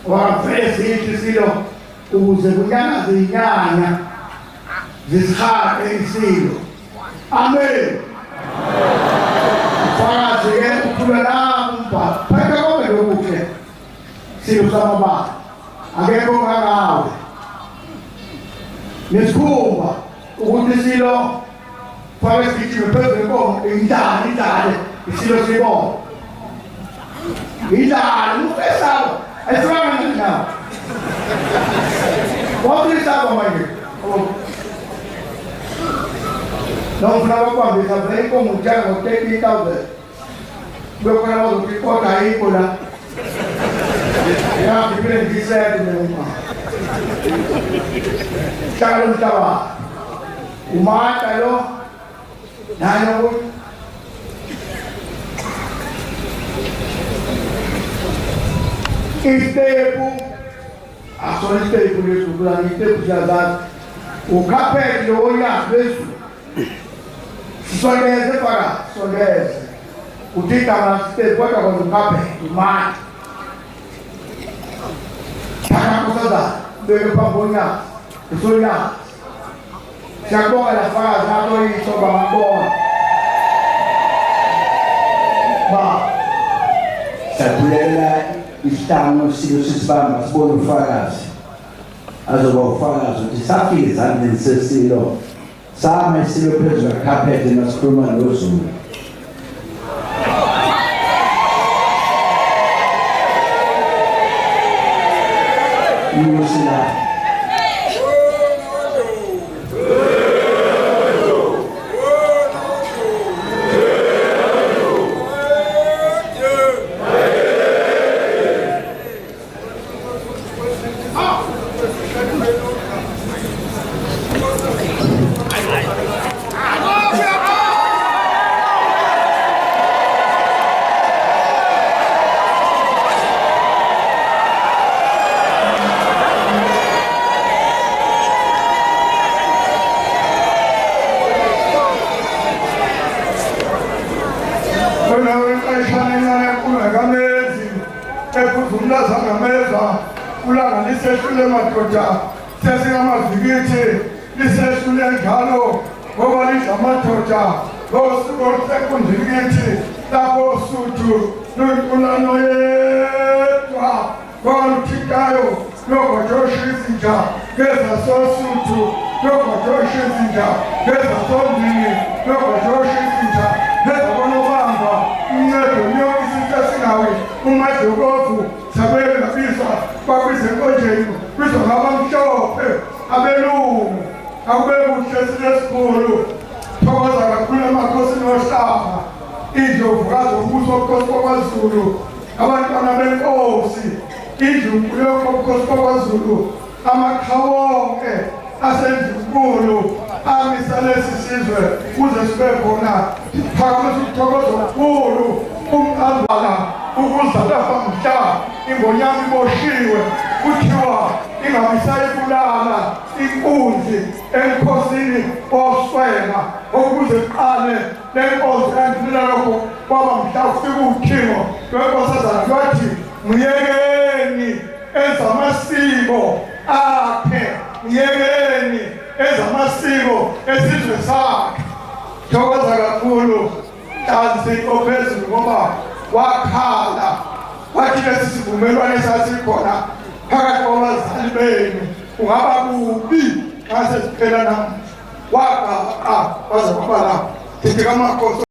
wafesithi silo ukuze kunyanga zinyanya zisihabe isilo. Amen. Fakazi-ke ukhulelanga umbhalo phela konke lokuhle silo samabala akekho ongakawe nesikhumba ukuthi silo fake sigijime phezu kwenkomo indale isilo sibona indale ufesaba ayisibanga nini nawo wawulisaba manje nofuna bakwambisa vele inkomo uthenga ngo-30,000 kuyokhona bazokuqoqa ayikho la yaphile ndisende noma hlala umhlaba umata lo nayo istepu asona istepu lesuku la istepu siyazazi ukhaphethi lo uNyazi sondeze phakathi sondeze uthi igama istepu kodwa kwenza ukhaphethi umata phakakosaza beke phambi koNyazi usoNyazi siyabonga lafakazi nato yitho bangabona ba sakulela isihlanu silo sisibamba sibona ufakazi azoba ufakazi ukuthi safike ezandleni sesilo sama isilo phezu kwekhapheti nasikhuluma noZulu Musila lisehlule madoda sesingamazikiti lisehlule njalo ngoba lidla amadoda ngosuku olusekundikiti lapho usuthu lunkulano yedwa kwaluthikayo logodosha izinja ngezasosuthu logodosha izinja ngezasondini logodosha izinja ngezabonobamba uncedo nyonke isinto esingawe umadokovu sabele ngabizwa kwakuzenkonjeni bizwa ngabamhlophe abelungu akube kuhle sinesikhulu thokoza kakhulu emakhosi nohlanga indlovukazi wombuso wobukhosi bakwaZulu abantwana benkosi indlu yobukhosi bakwaZulu amakhawoke asendunkulu amisa lesi sizwe kuze sibe khona phakathi ukuthokoza kakhulu umqazana ukuzalapha mhla ingonyama iboshiwe kuthiwa ingabisayibulala inkunzi enkosini oswela ukuze qale lenkosi kandila lokho kwaba mhla ufika ukuthiwa lwenkosazana lwathi myekeni ezamasiko akhe myekeni ezamasiko esizwe sakhe thokoza kakhulu tansi ophezulu ngoba wakhala wathi lesi sivumelwano esasikhona phakathi kwabazali benu kungaba kubi ngase siphela namuhla wagaqa waze kwaba la